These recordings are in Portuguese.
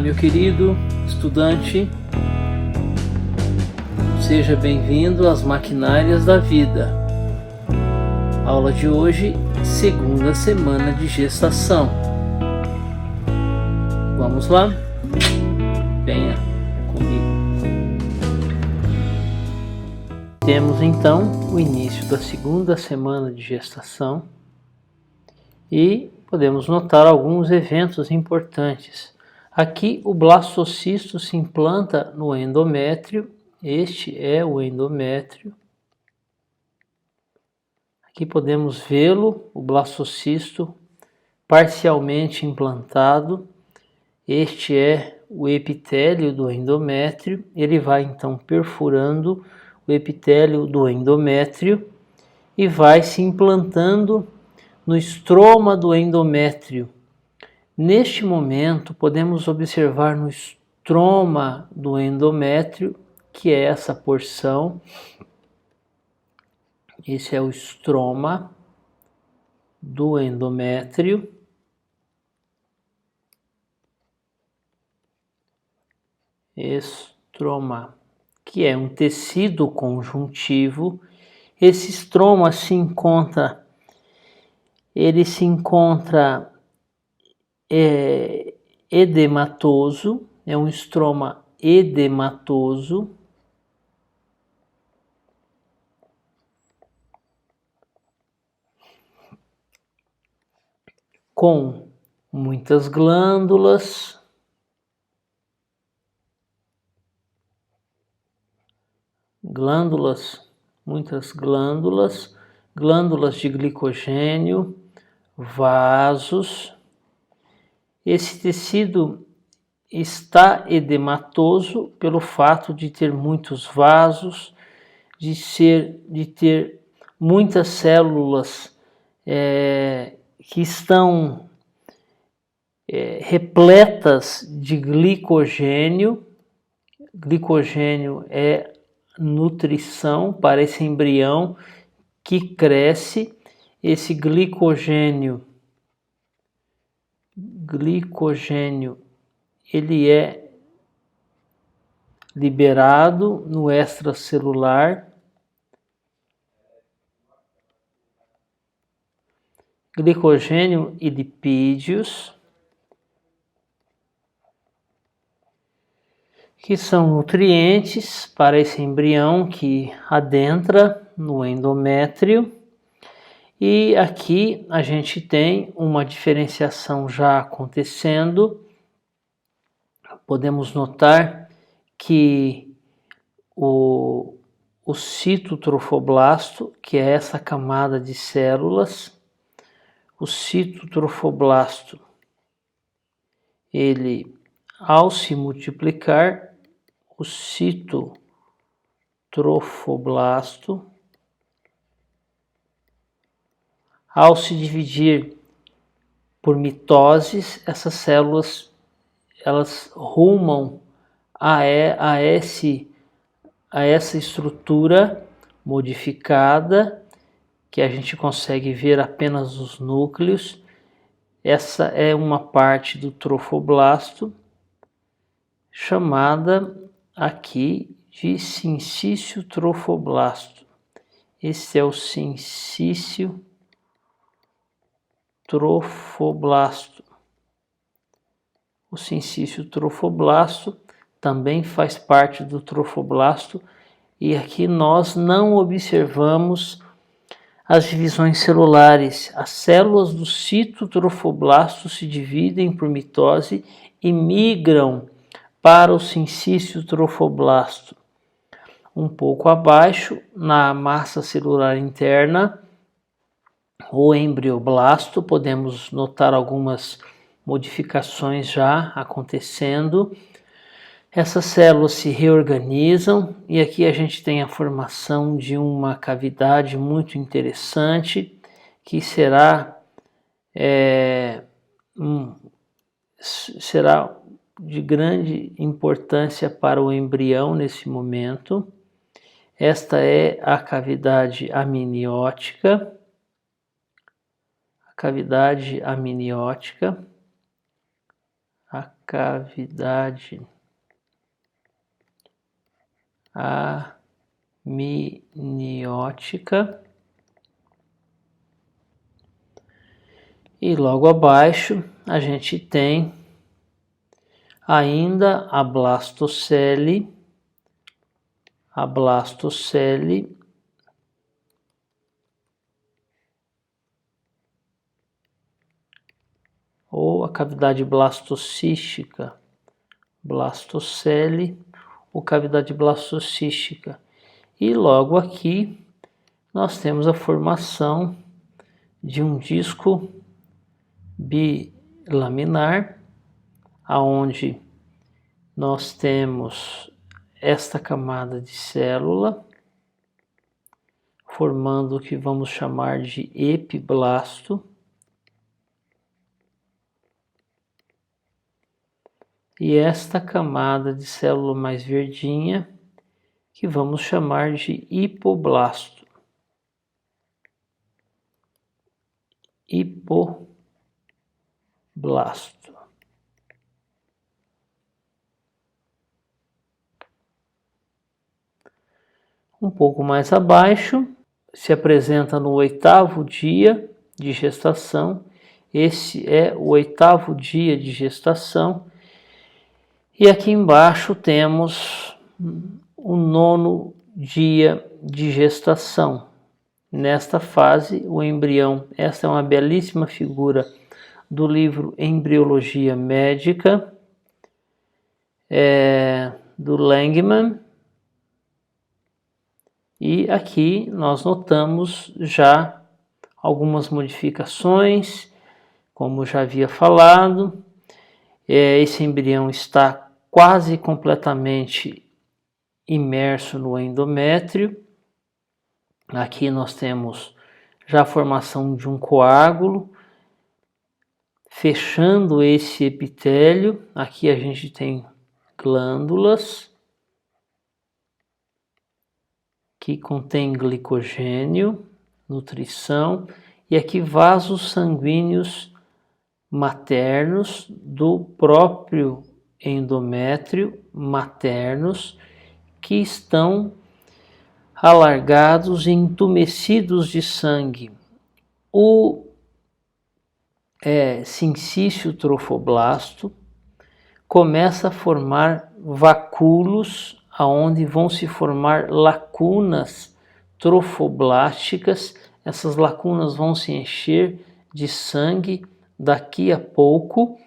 meu querido estudante, seja bem-vindo às maquinárias da vida. Aula de hoje, segunda semana de gestação. Vamos lá? Venha comigo. Temos então o início da segunda semana de gestação e podemos notar alguns eventos importantes. Aqui o blastocisto se implanta no endométrio. Este é o endométrio. Aqui podemos vê-lo, o blastocisto parcialmente implantado. Este é o epitélio do endométrio. Ele vai então perfurando o epitélio do endométrio e vai se implantando no estroma do endométrio. Neste momento, podemos observar no estroma do endométrio, que é essa porção. Esse é o estroma do endométrio. Estroma, que é um tecido conjuntivo. Esse estroma se encontra edematoso, é um estroma edematoso, com muitas glândulas, muitas glândulas de glicogênio, vasos. Esse tecido está edematoso pelo fato de ter muitos vasos, de ter muitas células que estão repletas de glicogênio. Glicogênio é nutrição para esse embrião que cresce. Esse glicogênio ele é liberado no extracelular. Glicogênio e lipídios, que são nutrientes para esse embrião que adentra no endométrio. E aqui a gente tem uma diferenciação já acontecendo. Podemos notar que o citotrofoblasto, que é essa camada de células, o citotrofoblasto, ele, ao se multiplicar, o citotrofoblasto, ao se dividir por mitoses, essas células elas rumam a essa estrutura modificada, que a gente consegue ver apenas os núcleos. Essa é uma parte do trofoblasto, chamada aqui de sincício trofoblasto. Esse é o sincício trofoblasto. O sincício trofoblasto também faz parte do trofoblasto, e aqui nós não observamos as divisões celulares. As células do citotrofoblasto se dividem por mitose e migram para o sincício trofoblasto. Um pouco abaixo, na massa celular interna, o embrioblasto, podemos notar algumas modificações já acontecendo. Essas células se reorganizam e aqui a gente tem a formação de uma cavidade muito interessante, que será de grande importância para o embrião nesse momento. Esta é a cavidade amniótica. A cavidade cavidade amniótica. E logo abaixo a gente tem ainda a blastocele, ou a cavidade blastocística, blastocele ou cavidade blastocística. E logo aqui nós temos a formação de um disco bilaminar, aonde nós temos esta camada de célula, formando o que vamos chamar de epiblasto, e esta camada de célula mais verdinha, que vamos chamar de hipoblasto. Hipoblasto. Um pouco mais abaixo, se apresenta no 8º dia de gestação. Esse é o 8º dia de gestação. E aqui embaixo temos o 9º dia de gestação. Nesta fase, o embrião, esta é uma belíssima figura do livro Embriologia Médica, do Langman. E aqui nós notamos já algumas modificações, como já havia falado. Esse embrião está quase completamente imerso no endométrio. Aqui nós temos já a formação de um coágulo, fechando esse epitélio. Aqui a gente tem glândulas que contém glicogênio, nutrição, e aqui vasos sanguíneos maternos do próprio endométrio, maternos, que estão alargados e entumecidos de sangue. O sincício trofoblasto começa a formar vacúolos, aonde vão se formar lacunas trofoblásticas. Essas lacunas vão se encher de sangue daqui a pouco.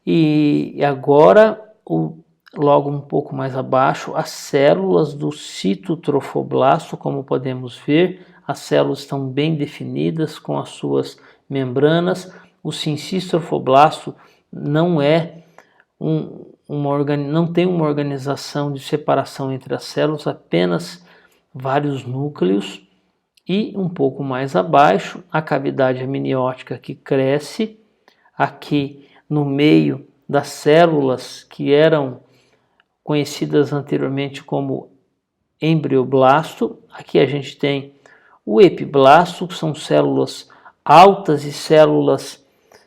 E agora, logo um pouco mais abaixo, as células do citotrofoblasto, como podemos ver, as células estão bem definidas com as suas membranas. O sincício trofoblasto não tem uma organização de separação entre as células, apenas vários núcleos. E um pouco mais abaixo, a cavidade amniótica que cresce aqui no meio das células que eram conhecidas anteriormente como embrioblasto. Aqui a gente tem o epiblasto, que são células altas e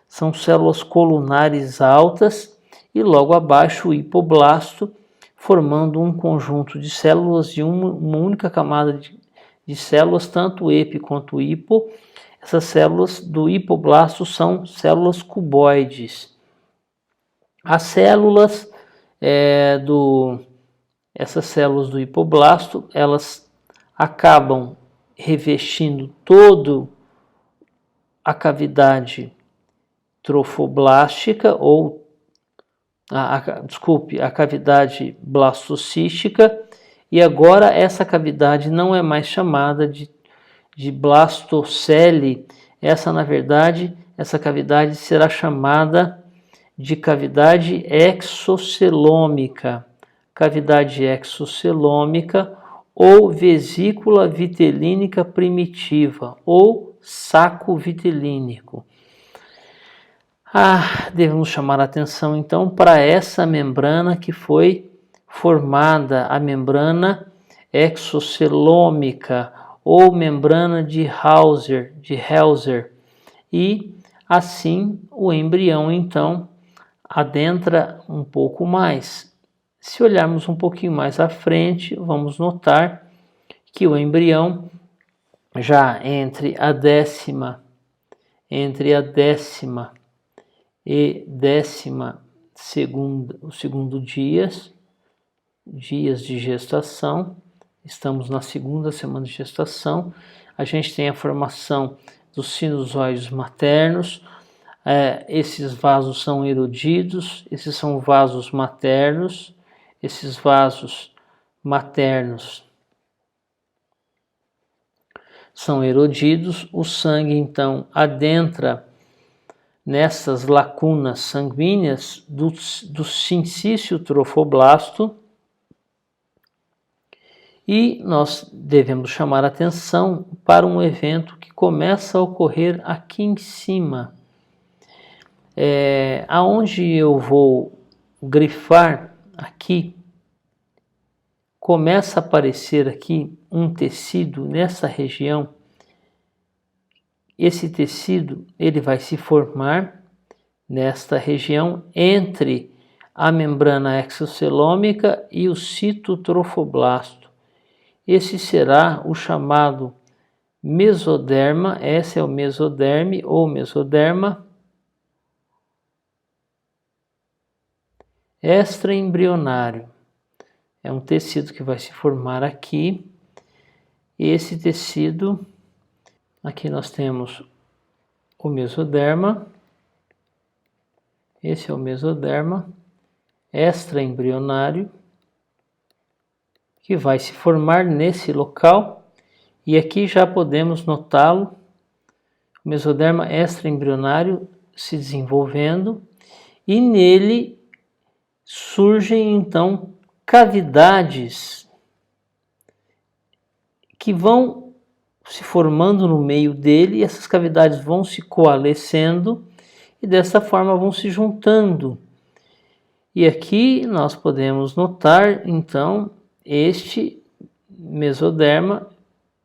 são células colunares altas, e logo abaixo o hipoblasto, formando um conjunto de células de uma única camada de células, tanto epi quanto hipo. Essas células do hipoblasto são células cuboides. As células essas células do hipoblasto, elas acabam revestindo toda a cavidade trofoblástica, ou a cavidade blastocística, e agora essa cavidade não é mais chamada de blastocele. Na verdade, essa cavidade será chamada de cavidade exocelômica. Cavidade exocelômica ou vesícula vitelínica primitiva ou saco vitelínico. Devemos chamar a atenção então para essa membrana que foi formada, a membrana exocelômica ou membrana de Hauser, e assim o embrião então adentra um pouco mais. Se olharmos um pouquinho mais à frente, vamos notar que o embrião, já entre a décima e 12ª, o segundo dias de gestação, estamos na 2ª semana de gestação, a gente tem a formação dos sinusoides maternos. Esses vasos são erodidos, esses são vasos maternos, esses vasos maternos são erodidos, o sangue então adentra nessas lacunas sanguíneas do sincício trofoblasto, e nós devemos chamar a atenção para um evento que começa a ocorrer aqui em cima. Aonde eu vou grifar aqui, começa a aparecer aqui um tecido nessa região. Esse tecido ele vai se formar nesta região entre a membrana exocelômica e o citotrofoblasto. Esse será o chamado mesoderma. Esse é o mesoderme ou mesoderma extraembrionário. É um tecido que vai se formar aqui. Esse tecido, aqui nós temos o mesoderma. Esse é o mesoderma extraembrionário, que vai se formar nesse local. E aqui já podemos notá-lo, o mesoderma extraembrionário se desenvolvendo, e nele surgem então cavidades que vão se formando no meio dele, e essas cavidades vão se coalescendo e dessa forma vão se juntando. E aqui nós podemos notar então este mesoderma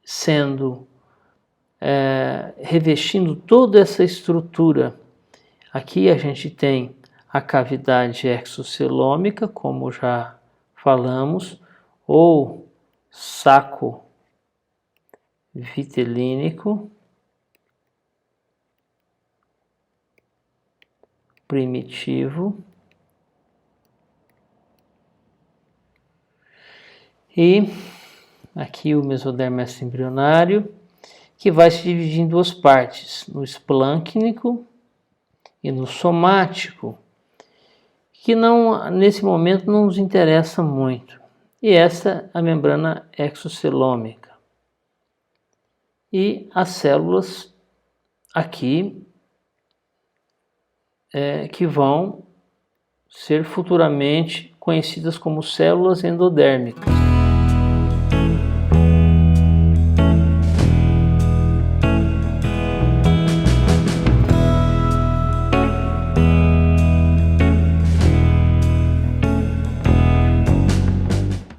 sendo revestindo toda essa estrutura. Aqui a gente tem a cavidade exocelômica, como já falamos, ou saco vitelínico primitivo, e aqui o mesoderma extraembrionário, que vai se dividir em duas partes, no esplâncnico e no somático, que não, nesse momento não nos interessa muito. E essa é a membrana exocelômica. E as células aqui que vão ser futuramente conhecidas como células endodérmicas.